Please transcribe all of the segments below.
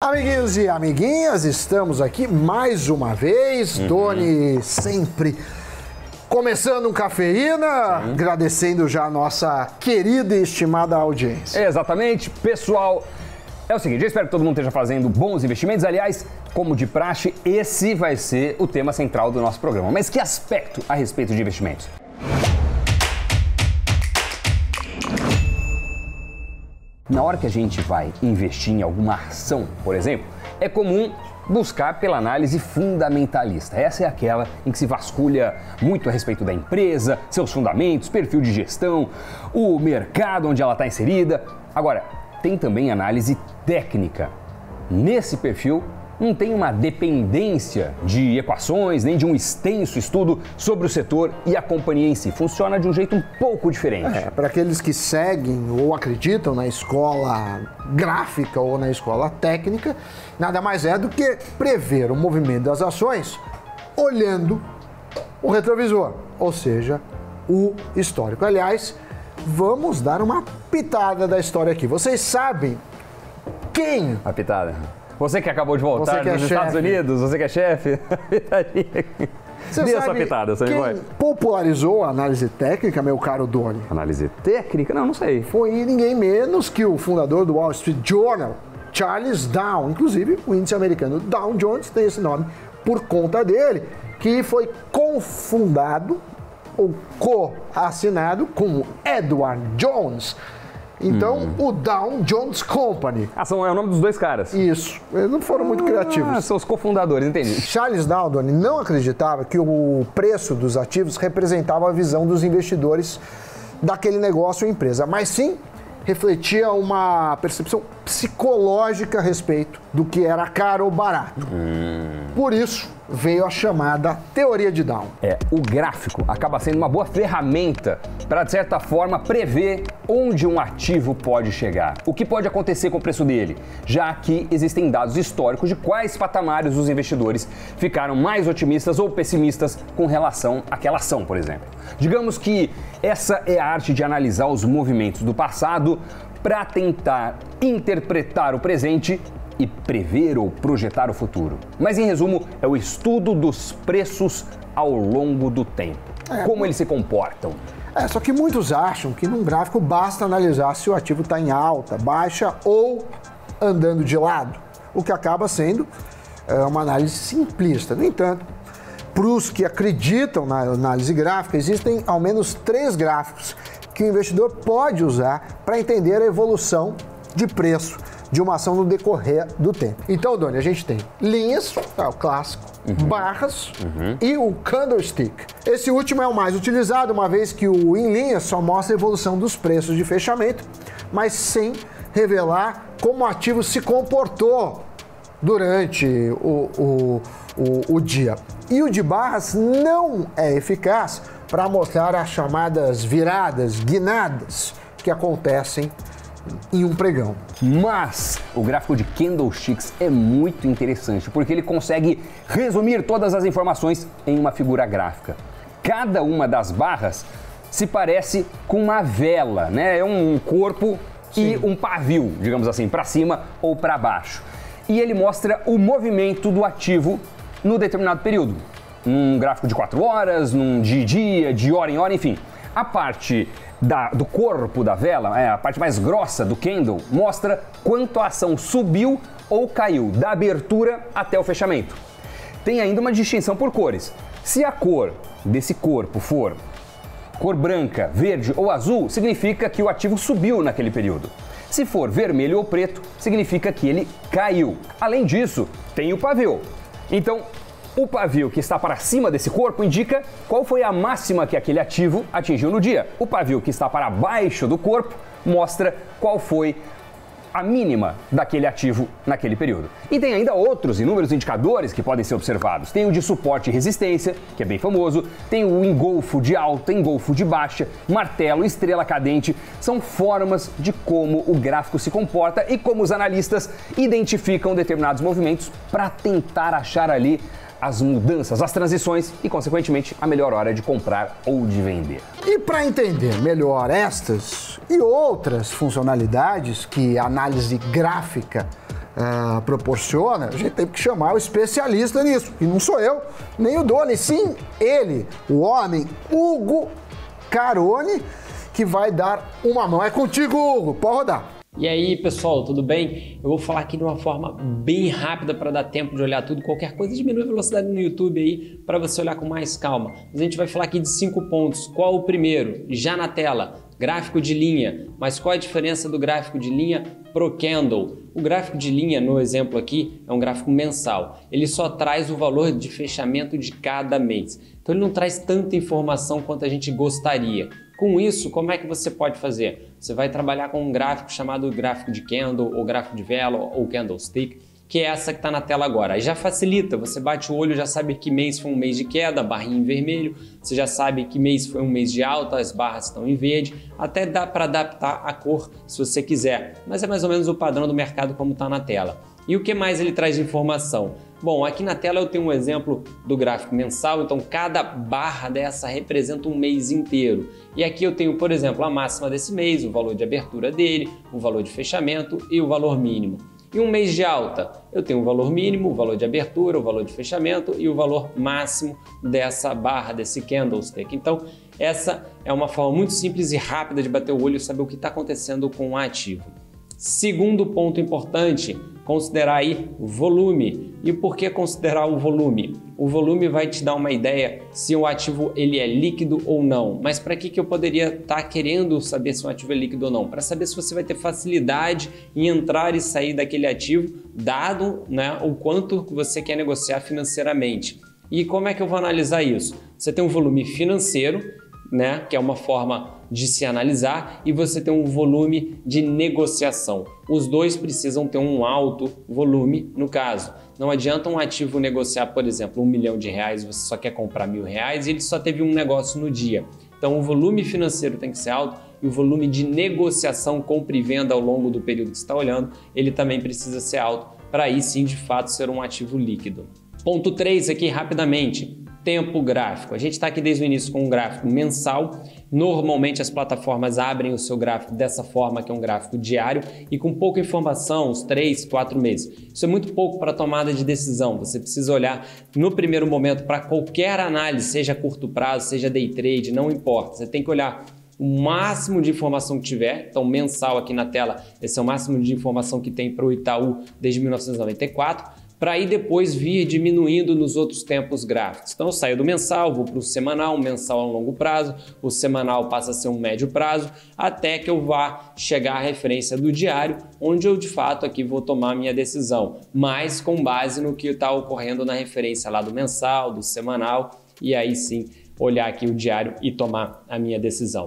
Amiguinhos e amiguinhas, estamos aqui mais uma vez. Doni sempre começando um Cafeína, agradecendo já a nossa querida e estimada audiência. Exatamente, pessoal. É o seguinte, eu espero que todo mundo esteja fazendo bons investimentos. Aliás, como de praxe, esse vai ser o tema central do nosso programa. Mas que aspecto a respeito de investimentos? Na hora que a gente vai investir em alguma ação, por exemplo, é comum buscar pela análise fundamentalista. Essa é aquela em que se vasculha muito a respeito da empresa, seus fundamentos, perfil de gestão, o mercado onde ela está inserida. Agora, tem também análise técnica. Nesse perfil, não tem uma dependência de equações, nem de um extenso estudo sobre o setor e a companhia em si. Funciona de um jeito um pouco diferente. Para aqueles que seguem ou acreditam na escola gráfica ou na escola técnica, nada mais é do que prever o movimento das ações olhando o retrovisor, ou seja, o histórico. Aliás, vamos dar uma pitada da história aqui. Vocês sabem quem... A pitada. Você que acabou de voltar dos Estados Unidos, você que é chefe, dê a sua pitada, você quem vai. popularizou a análise técnica, meu caro Doni? Análise técnica? Não sei. Foi ninguém menos que o fundador do Wall Street Journal, Charles Dow. Inclusive, o índice americano Dow Jones tem esse nome por conta dele, que foi cofundado ou co-assinado com Edward Jones. Então, o Dow Jones Company. É o nome dos dois caras. Isso. Eles não foram muito criativos. São os cofundadores, entendi. Charles Dow, Doni, não acreditava que o preço dos ativos representava a visão dos investidores daquele negócio ou empresa, mas sim refletia uma percepção psicológica a respeito do que era caro ou barato. Por isso, veio a chamada teoria de Dow. O gráfico acaba sendo uma boa ferramenta para, de certa forma, prever onde um ativo pode chegar, o que pode acontecer com o preço dele, já que existem dados históricos de quais patamares os investidores ficaram mais otimistas ou pessimistas com relação àquela ação, por exemplo. Digamos que essa é a arte de analisar os movimentos do passado para tentar interpretar o presente e prever ou projetar o futuro. Mas, em resumo, é o estudo dos preços ao longo do tempo. Como eles se comportam. Só que muitos acham que num gráfico basta analisar se o ativo está em alta, baixa ou andando de lado, o que acaba sendo uma análise simplista. No entanto, para os que acreditam na análise gráfica, existem ao menos 3 gráficos que o investidor pode usar para entender a evolução de preço de uma ação no decorrer do tempo. Então, Doni, a gente tem linhas, o clássico, barras e o candlestick. Esse último é o mais utilizado, uma vez que o em linhas só mostra a evolução dos preços de fechamento, mas sem revelar como o ativo se comportou durante o dia. E o de barras não é eficaz para mostrar as chamadas viradas, guinadas, que acontecem em um pregão. Mas o gráfico de candlesticks é muito interessante, porque ele consegue resumir todas as informações em uma figura gráfica. Cada uma das barras se parece com uma vela, né? É um corpo e um pavio, digamos assim, para cima ou para baixo. E ele mostra o movimento do ativo no determinado período. Num gráfico de 4 horas, num dia, de hora em hora, enfim. A parte do corpo da vela, a parte mais grossa do candle, mostra quanto a ação subiu ou caiu, da abertura até o fechamento. Tem ainda uma distinção por cores. Se a cor desse corpo for cor branca, verde ou azul, significa que o ativo subiu naquele período. Se for vermelho ou preto, significa que ele caiu. Além disso, tem o pavio. Então, o pavio que está para cima desse corpo indica qual foi a máxima que aquele ativo atingiu no dia. O pavio que está para baixo do corpo mostra qual foi a mínima daquele ativo naquele período. E tem ainda outros inúmeros indicadores que podem ser observados. Tem o de suporte e resistência, que é bem famoso, tem o engolfo de alta, engolfo de baixa, martelo, estrela cadente. São formas de como o gráfico se comporta e como os analistas identificam determinados movimentos para tentar achar ali as mudanças, as transições e, consequentemente, a melhor hora de comprar ou de vender. E para entender melhor estas e outras funcionalidades que a análise gráfica proporciona, a gente tem que chamar o especialista nisso, e não sou eu, nem o Doni, sim ele, o homem Hugo Carone, que vai dar uma mão. É contigo, Hugo, pode rodar. E aí, pessoal, tudo bem? Eu vou falar aqui de uma forma bem rápida para dar tempo de olhar tudo. Qualquer coisa, diminui a velocidade no YouTube aí para você olhar com mais calma. Mas a gente vai falar aqui de 5 pontos. Qual o primeiro? Já na tela, gráfico de linha. Mas qual a diferença do gráfico de linha pro candle? O gráfico de linha, no exemplo aqui, é um gráfico mensal. Ele só traz o valor de fechamento de cada mês. Então ele não traz tanta informação quanto a gente gostaria. Com isso, como é que você pode fazer? Você vai trabalhar com um gráfico chamado gráfico de candle, ou gráfico de vela, ou candlestick, que é essa que está na tela agora. Aí já facilita, você bate o olho, já sabe que mês foi um mês de queda, barrinha em vermelho, você já sabe que mês foi um mês de alta, as barras estão em verde, até dá para adaptar a cor se você quiser, mas é mais ou menos o padrão do mercado como está na tela. E o que mais ele traz de informação? Bom, aqui na tela eu tenho um exemplo do gráfico mensal, então cada barra dessa representa um mês inteiro. E aqui eu tenho, por exemplo, a máxima desse mês, o valor de abertura dele, o valor de fechamento e o valor mínimo. E um mês de alta, eu tenho o valor mínimo, o valor de abertura, o valor de fechamento e o valor máximo dessa barra, desse candlestick. Então, essa é uma forma muito simples e rápida de bater o olho e saber o que está acontecendo com o ativo. Segundo ponto importante, considerar aí o volume. E por que considerar o volume? O volume vai te dar uma ideia se o ativo ele é líquido ou não. Mas para que eu poderia estar querendo saber se um ativo é líquido ou não? Para saber se você vai ter facilidade em entrar e sair daquele ativo, dado, né, o quanto você quer negociar financeiramente. E como é que eu vou analisar isso? Você tem um volume financeiro, né, que é uma forma de se analisar, e você tem um volume de negociação. Os dois precisam ter um alto volume no caso. Não adianta um ativo negociar, por exemplo, R$1 milhão, você só quer comprar R$1.000 e ele só teve um negócio no dia. Então o volume financeiro tem que ser alto e o volume de negociação, compra e venda ao longo do período que você está olhando, ele também precisa ser alto para aí sim de fato ser um ativo líquido. Ponto 3 aqui rapidamente. Tempo gráfico. A gente está aqui desde o início com um gráfico mensal. Normalmente as plataformas abrem o seu gráfico dessa forma, que é um gráfico diário e com pouca informação, uns 3, 4 meses. Isso é muito pouco para tomada de decisão. Você precisa olhar no primeiro momento para qualquer análise, seja curto prazo, seja day trade, não importa. Você tem que olhar o máximo de informação que tiver. Então, mensal aqui na tela, esse é o máximo de informação que tem para o Itaú desde 1994. Para aí depois vir diminuindo nos outros tempos gráficos. Então eu saio do mensal, vou para o semanal, um mensal a um longo prazo, o semanal passa a ser um médio prazo, até que eu vá chegar à referência do diário, onde eu de fato aqui vou tomar a minha decisão, mas com base no que está ocorrendo na referência lá do mensal, do semanal, e aí sim olhar aqui o diário e tomar a minha decisão.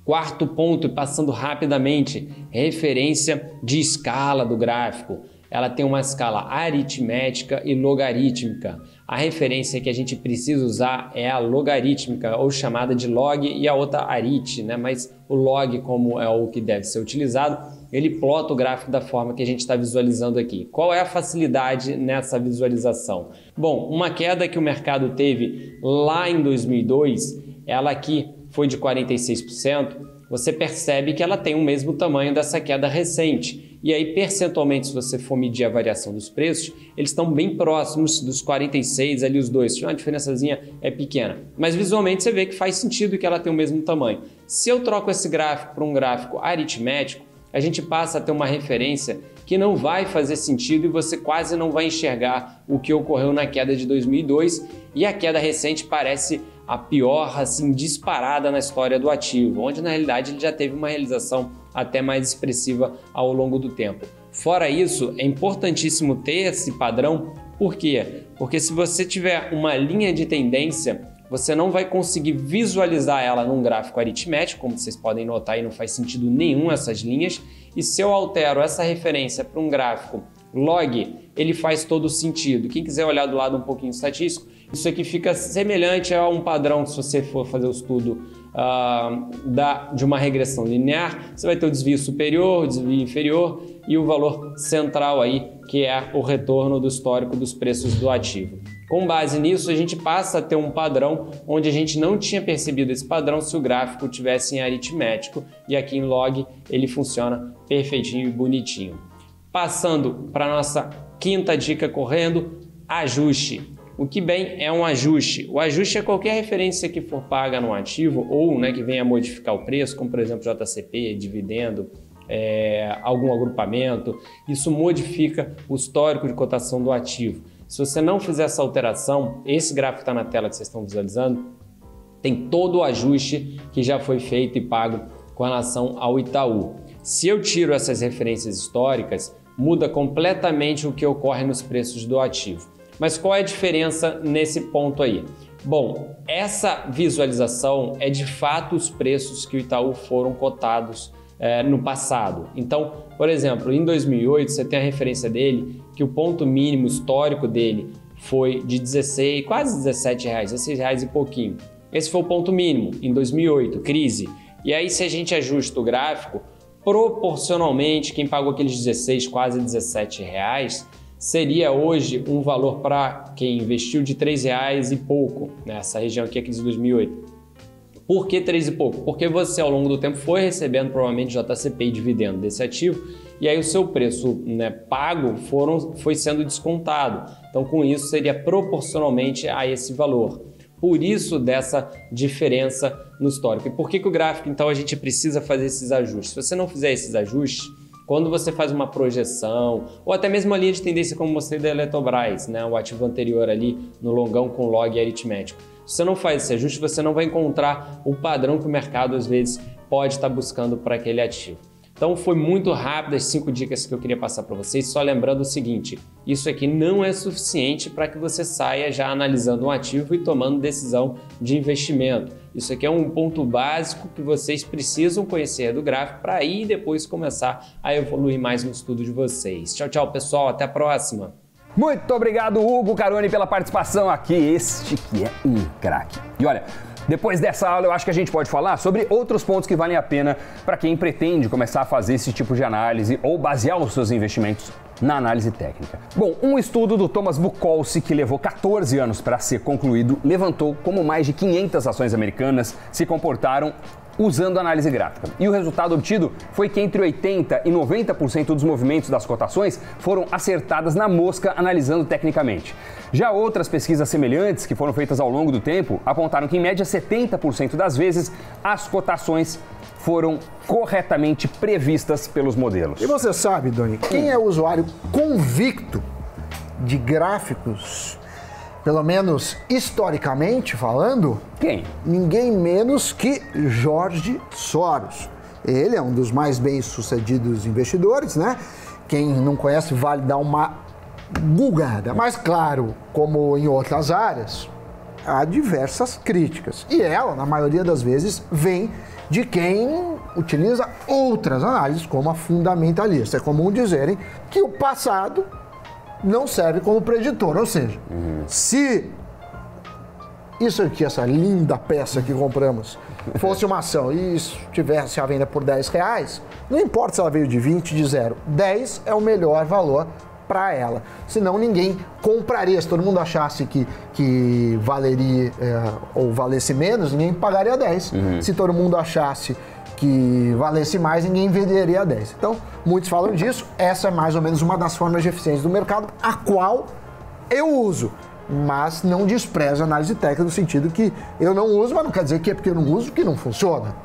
Quarto ponto, passando rapidamente, referência de escala do gráfico. Ela tem uma escala aritmética e logarítmica. A referência que a gente precisa usar é a logarítmica, ou chamada de log, e a outra arit, né? Mas o log, como é o que deve ser utilizado, ele plota o gráfico da forma que a gente está visualizando aqui. Qual é a facilidade nessa visualização? Bom, uma queda que o mercado teve lá em 2002, ela aqui foi de 46%, você percebe que ela tem o mesmo tamanho dessa queda recente. E aí, percentualmente, se você for medir a variação dos preços, eles estão bem próximos dos 46, ali os dois. Uma diferençazinha é pequena. Mas visualmente você vê que faz sentido que ela tem o mesmo tamanho. Se eu troco esse gráfico para um gráfico aritmético, a gente passa a ter uma referência que não vai fazer sentido e você quase não vai enxergar o que ocorreu na queda de 2002. E a queda recente parece a pior, assim, disparada na história do ativo, onde na realidade ele já teve uma realização até mais expressiva ao longo do tempo. Fora isso, é importantíssimo ter esse padrão. Por quê? Porque se você tiver uma linha de tendência, você não vai conseguir visualizar ela num gráfico aritmético, como vocês podem notar, e não faz sentido nenhum essas linhas. E se eu altero essa referência para um gráfico log, ele faz todo sentido. Quem quiser olhar do lado um pouquinho estatístico, isso aqui fica semelhante a um padrão. Se você for fazer o estudo de uma regressão linear, você vai ter o desvio superior, o desvio inferior e o valor central aí, que é o retorno do histórico dos preços do ativo. Com base nisso, a gente passa a ter um padrão onde a gente não tinha percebido esse padrão se o gráfico tivesse em aritmético, e aqui em log ele funciona perfeitinho e bonitinho. Passando para a nossa quinta dica correndo, ajuste. O que bem é um ajuste? O ajuste é qualquer referência que for paga no ativo ou que venha a modificar o preço, como por exemplo JCP, dividendo, algum agrupamento. Isso modifica o histórico de cotação do ativo. Se você não fizer essa alteração, esse gráfico que está na tela que vocês estão visualizando, tem todo o ajuste que já foi feito e pago com relação ao Itaú. Se eu tiro essas referências históricas, muda completamente o que ocorre nos preços do ativo. Mas qual é a diferença nesse ponto aí? Bom, essa visualização é de fato os preços que o Itaú foram cotados no passado. Então, por exemplo, em 2008 você tem a referência dele que o ponto mínimo histórico dele foi de 16, quase 17 reais, 16 reais e pouquinho. Esse foi o ponto mínimo em 2008, crise. E aí se a gente ajusta o gráfico, proporcionalmente quem pagou aqueles 16, quase 17 reais, seria hoje um valor para quem investiu de 3 reais e pouco nessa região aqui, a crise de 2008. Por que 3 e pouco? Porque você ao longo do tempo foi recebendo provavelmente JCP e dividendo desse ativo e aí o seu preço pago foi sendo descontado. Então com isso seria proporcionalmente a esse valor. Por isso dessa diferença no histórico. E por que o gráfico então a gente precisa fazer esses ajustes? Se você não fizer esses ajustes, quando você faz uma projeção, ou até mesmo a linha de tendência como mostrei da Eletrobras, o ativo anterior ali no longão com log aritmético. Se você não faz esse ajuste, você não vai encontrar o padrão que o mercado às vezes pode estar buscando para aquele ativo. Então foi muito rápido as 5 dicas que eu queria passar para vocês, só lembrando o seguinte, isso aqui não é suficiente para que você saia já analisando um ativo e tomando decisão de investimento. Isso aqui é um ponto básico que vocês precisam conhecer do gráfico para aí depois começar a evoluir mais no estudo de vocês. Tchau, tchau pessoal, até a próxima! Muito obrigado, Hugo Caroni, pela participação aqui, este que é um craque. E olha, depois dessa aula eu acho que a gente pode falar sobre outros pontos que valem a pena para quem pretende começar a fazer esse tipo de análise ou basear os seus investimentos na análise técnica. Bom, um estudo do Thomas Buchholz, que levou 14 anos para ser concluído, levantou como mais de 500 ações americanas se comportaram usando análise gráfica. E o resultado obtido foi que entre 80% e 90% dos movimentos das cotações foram acertadas na mosca analisando tecnicamente. Já outras pesquisas semelhantes que foram feitas ao longo do tempo apontaram que em média 70% das vezes as cotações foram corretamente previstas pelos modelos. E você sabe, Doni, quem é o usuário convicto de gráficos, pelo menos historicamente falando? Quem? Ninguém menos que George Soros. Ele é um dos mais bem-sucedidos investidores, né? Quem não conhece vale dar uma googada. Mas claro, como em outras áreas, há diversas críticas. E ela, na maioria das vezes, vem de quem utiliza outras análises, como a fundamentalista. É comum dizerem que o passado não serve como preditor, ou seja, se isso aqui, essa linda peça que compramos, fosse uma ação e estivesse à venda por 10 reais, não importa se ela veio de 20, de 0, 10 é o melhor valor para ela. Senão ninguém compraria. Se todo mundo achasse que valeria ou valesse menos, ninguém pagaria 10. Se todo mundo achasse que valesse mais, ninguém venderia a 10. Então, muitos falam disso. Essa é mais ou menos uma das formas de eficiência do mercado, a qual eu uso. Mas não desprezo a análise técnica no sentido que eu não uso, mas não quer dizer que é porque eu não uso que não funciona.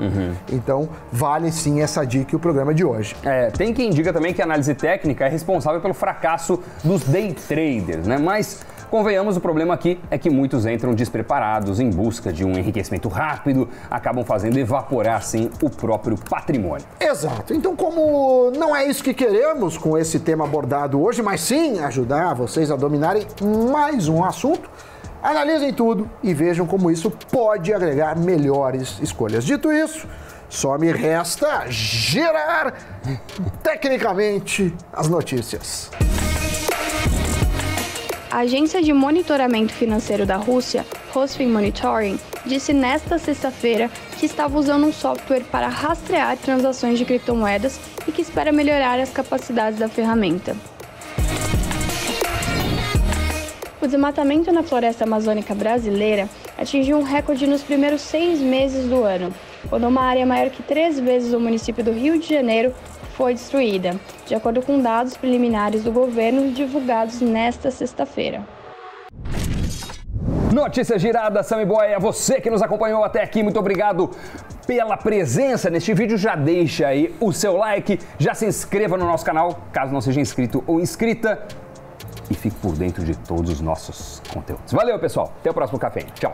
Então, vale sim essa dica e o programa de hoje. Tem quem diga também que a análise técnica é responsável pelo fracasso dos day traders, né? Mas convenhamos, o problema aqui é que muitos entram despreparados em busca de um enriquecimento rápido, acabam fazendo evaporar, assim, o próprio patrimônio. Exato. Então, como não é isso que queremos com esse tema abordado hoje, mas sim ajudar vocês a dominarem mais um assunto, analisem tudo e vejam como isso pode agregar melhores escolhas. Dito isso, só me resta girar tecnicamente as notícias. A agência de monitoramento financeiro da Rússia, Rosfinmonitoring, disse nesta sexta-feira que estava usando um software para rastrear transações de criptomoedas e que espera melhorar as capacidades da ferramenta. O desmatamento na floresta amazônica brasileira atingiu um recorde nos primeiros 6 meses do ano, quando uma área maior que 3 vezes o município do Rio de Janeiro foi destruída, de acordo com dados preliminares do governo divulgados nesta sexta-feira. Notícias giradas, Sammy Boy, a você que nos acompanhou até aqui, muito obrigado pela presença neste vídeo. Já deixa aí o seu like, já se inscreva no nosso canal, caso não seja inscrito ou inscrita, e fique por dentro de todos os nossos conteúdos. Valeu, pessoal, até o próximo café. Tchau.